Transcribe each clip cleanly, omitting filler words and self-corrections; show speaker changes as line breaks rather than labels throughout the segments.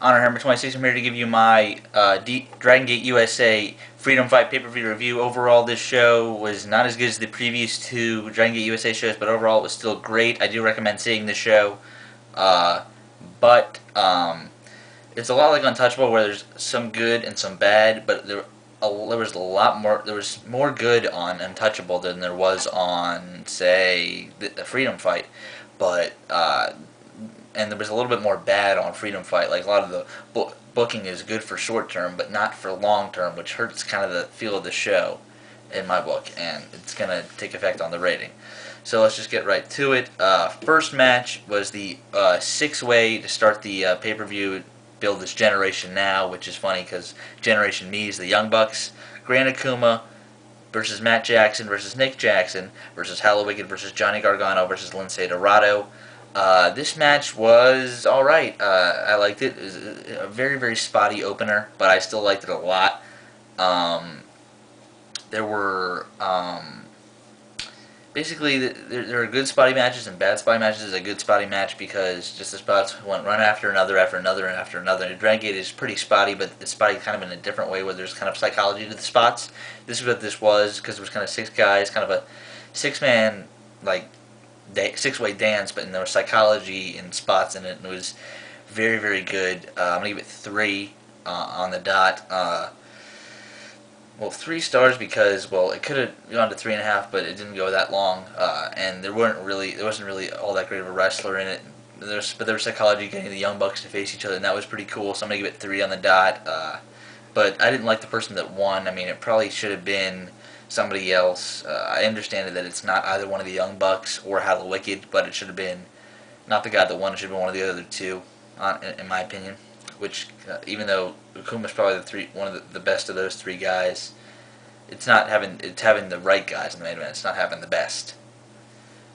Honor Hammer 26. I'm here to give you my Dragon Gate USA Freedom Fight pay-per-view review. Overall, this show was not as good as the previous two Dragon Gate USA shows, but overall it was still great. I do recommend seeing the show, but it's a lot like Untouchable, where there's some good and some bad, but there was a lot more. There was more good on Untouchable than there was on, say, the Freedom Fight, but and there was a little bit more bad on Freedom Fight. Like, a lot of the booking is good for short term, but not for long term, which hurts kind of the feel of the show, in my book, and it's going to take effect on the rating. So let's just get right to it. First match was the six-way to start the pay-per-view. Build this Generation Now, which is funny because Generation Me is the Young Bucks. Gran Akuma versus Matt Jackson versus Nick Jackson versus Hallowicked versus Johnny Gargano versus Lince Dorado. This match was alright. I liked it. It was a very, very spotty opener, but I still liked it a lot. There were basically, there are good spotty matches and bad spotty matches. Is a good spotty match because just the spots went one after another, after another, and after another. Dragon Gate is pretty spotty, but it's spotty kind of in a different way, where there's kind of psychology to the spots. This is what this was, because it was kind of six guys, kind of a six-man, like, six-way dance, but there was psychology and spots in it, and it was very, very good. I'm going to give it 3 on the dot. Well, 3 stars because, well, it could have gone to 3.5, but it didn't go that long, and there wasn't really all that great of a wrestler in it. But there was psychology, getting the Young Bucks to face each other, and that was pretty cool. So I'm gonna give it 3 on the dot. But I didn't like the person that won. I mean, it probably should have been somebody else. I understand that it's not either one of the Young Bucks or Hallowicked, but it should have been not the guy that won. It should have been one of the other two, in my opinion. Which, even though Akuma's probably one of the best of those 3 guys, it's having the right guys in the main event. It's not having the best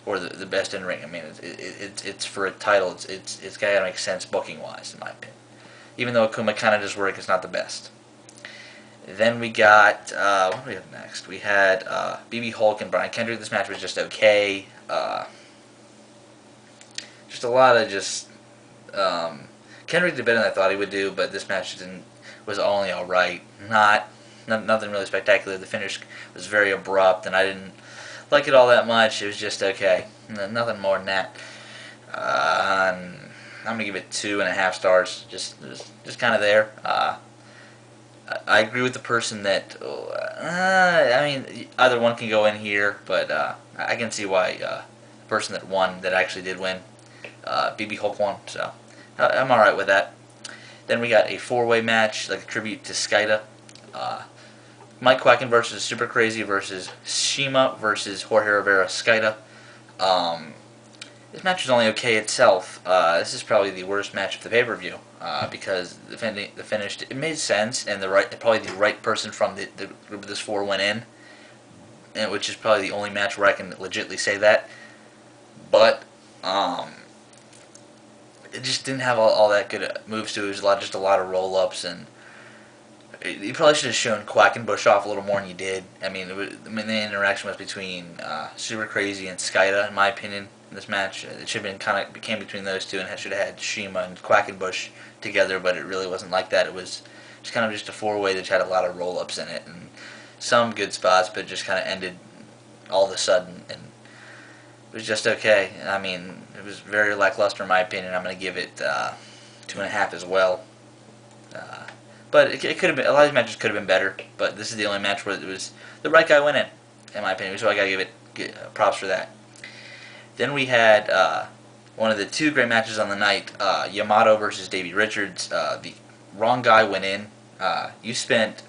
or the best in ring. I mean, it's for a title. It's gotta make sense booking wise, in my opinion. Even though Akuma kind of does work, it's not the best. Then we got what do we have next? We had BB Hulk and Brian Kendrick. This match was just okay. Just a lot of Kendrick did better than I thought he would do, but this match was only alright. Nothing really spectacular. The finish was very abrupt, and I didn't like it all that much. It was just okay. Nothing more than that. I'm gonna give it 2.5 stars. Just kind of there. I agree with the person that I mean, either one can go in here, but I can see why the person that won, that actually did win, BB Hulk won. So I'm alright with that. Then we got a 4-way match, like a tribute to Skida. Mike Quackenbush versus Super Crazy versus CIMA versus Jorge Rivera Skida. This match was only okay itself. This is probably the worst match of the pay-per-view because the finish, it made sense, and probably the right person from the group of this 4 went in, and which is probably the only match where I can legitimately say that. But it just didn't have all that good moves to it. It was just a lot of roll-ups, and you probably should have shown Quackenbush off a little more than you did. I mean, the interaction was between Super Crazy and Skida, in my opinion, in this match. It should have been became between those two, and it should have had CIMA and Quackenbush together, but it really wasn't like that. It was just kind of just a 4-way that had a lot of roll-ups in it, and some good spots, but just kind of ended all of a sudden, and it was just okay. I mean, it was very lackluster in my opinion. I'm going to give it 2.5 as well. But it could have been, a lot of these matches could have been better, but this is the only match where it was the right guy went in my opinion, so I gotta give props for that. Then we had one of the 2 great matches on the night, YAMATO versus Davey Richards. The wrong guy went in. You spent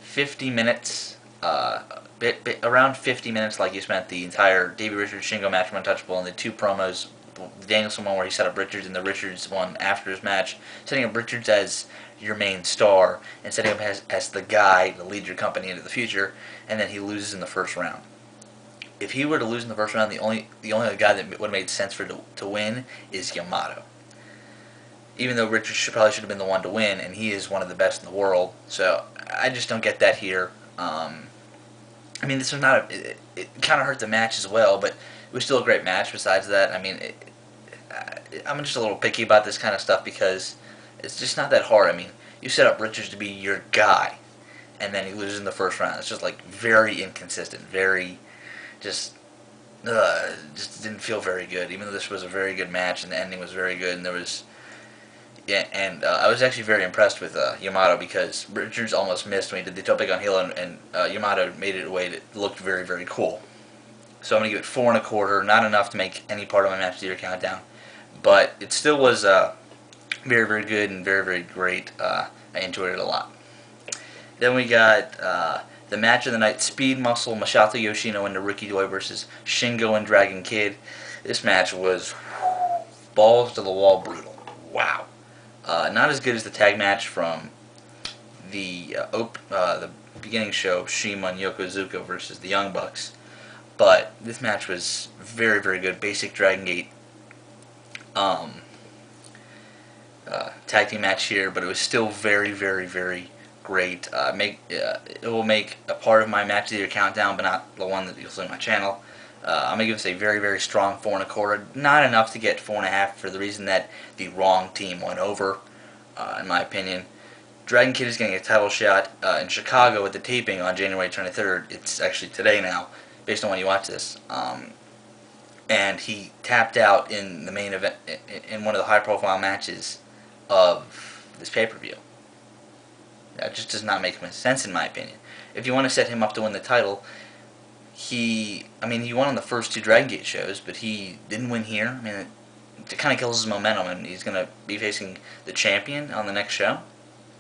50 minutes, around 50 minutes, like you spent the entire Davey Richards Shingo match from Untouchable, and the 2 promos. The Danielson one where he set up Richards, and the Richards one after his match, setting up Richards as your main star and setting him as the guy to lead your company into the future, and then he loses in the first round. If he were to lose in the first round, the only guy that would have made sense for to win is YAMATO. Even though Richards probably should have been the one to win, and he is one of the best in the world, so I just don't get that here. I mean, this was not it kind of hurt the match as well, but it was still a great match. Besides that, I mean, I'm just a little picky about this kind of stuff because it's just not that hard. I mean, you set up Richards to be your guy, and then he loses in the first round. It's just like very inconsistent, very just didn't feel very good. Even though this was a very good match and the ending was very good, and there was I was actually very impressed with YAMATO because Richards almost missed when he did the tope on heel, and YAMATO made it in a way that looked very, very cool. So I'm going to give it 4.25, not enough to make any part of my match of the year countdown, but it still was very, very good and very, very great. I enjoyed it a lot. Then we got the match of the night, Speed Muscle, Masato Yoshino and Naruki Doi versus Shingo and Dragon Kid. This match was balls to the wall brutal. Wow. Not as good as the tag match from the beginning show, CIMA and Yokozuka versus the Young Bucks. But this match was very, very good. Basic Dragon Gate tag team match here, but it was still very, very, very great. It will make a part of my match of the year countdown, but not the one that you'll see on my channel. I'm going to give this a very, very strong 4.25. Not enough to get 4.5 for the reason that the wrong team went over, in my opinion. Dragon Kid is getting a title shot in Chicago at the taping on January 23rd. It's actually today now, based on when you watch this. And he tapped out in the main event, in one of the high-profile matches of this pay-per-view. That just does not make much sense, in my opinion. If you want to set him up to win the title, he won on the first two Dragon Gate shows, but he didn't win here. I mean, it kind of kills his momentum, and he's going to be facing the champion on the next show.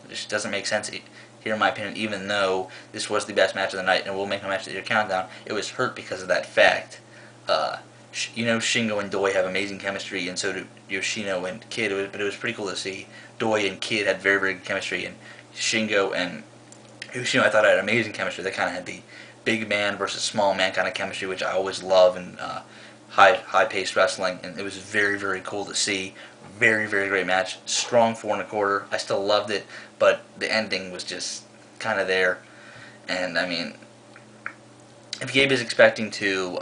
It just doesn't make sense here, in my opinion, even though this was the best match of the night, and will make my match of the year countdown. It was hurt because of that fact. Shingo and Doi have amazing chemistry, and so do Yoshino and Kid, but it was pretty cool to see Doi and Kid had very, very good chemistry, and Shingo and Yoshino, I thought, had amazing chemistry. They kind of had the big man versus small man kind of chemistry, which I always love in high-paced wrestling, and it was very, very cool to see. Very, very great match. Strong 4.25. I still loved it, but the ending was just kind of there. And, I mean, if Gabe is expecting to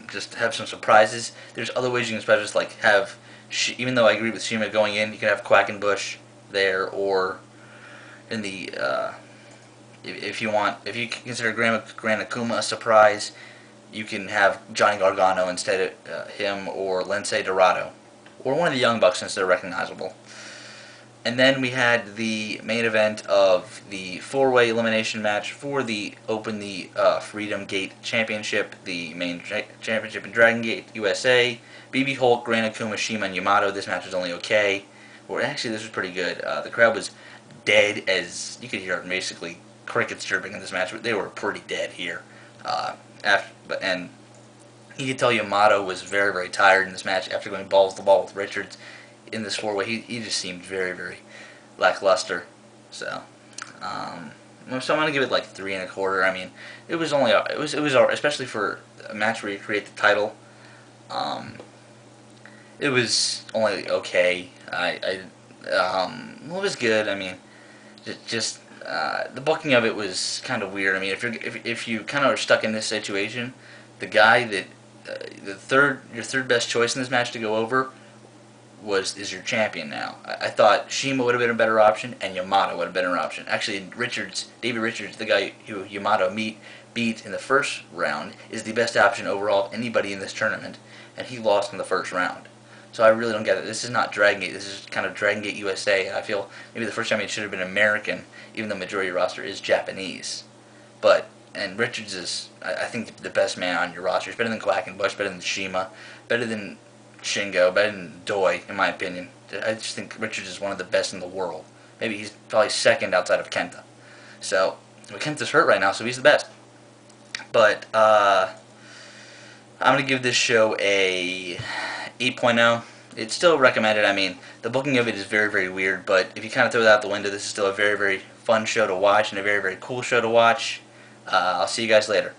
just have some surprises, there's other ways you can surprise, just like have, even though I agree with CIMA going in, you can have Quackenbush there, or in the if you consider Gran Akuma a surprise, you can have Johnny Gargano instead of him, or Lince Dorado, or one of the Young Bucks since they're recognizable. And then we had the main event of the four-way elimination match for the Freedom Gate Championship, the main championship in Dragon Gate USA. BB Hulk, Gran Akuma, CIMA, and YAMATO. This match was only okay. Or actually, this was pretty good. The crowd was dead, as you could hear basically crickets chirping in this match, but they were pretty dead here. And you could tell YAMATO was very, very tired in this match after going balls to ball with Richards in this four-way. He just seemed very, very lackluster. So I'm going to give it like 3.25. I mean, it was especially for a match where you create the title. It was only okay. It was good. I mean, just the booking of it was kind of weird. I mean, if you kind of are stuck in this situation, the guy that your third best choice in this match to go over is your champion now. I thought CIMA would have been a better option, and YAMATO would have been a better option. Actually, Davey Richards, the guy who YAMATO beat in the first round, is the best option overall of anybody in this tournament, and he lost in the first round. So I really don't get it. This is not Dragon Gate. This is kind of Dragon Gate USA. I feel maybe the first time it should have been American, even though the majority of your roster is Japanese. And Richards is, I think, the best man on your roster. He's better than Quackenbush, better than CIMA, better than Shingo, better than Doi, in my opinion. I just think Richards is one of the best in the world. Maybe he's probably second outside of Kenta. So, Kenta's hurt right now, so he's the best. But, I'm going to give this show a 8.0. It's still recommended. I mean, the booking of it is very, very weird, but if you kind of throw that out the window, this is still a very, very fun show to watch and a very, very cool show to watch. I'll see you guys later.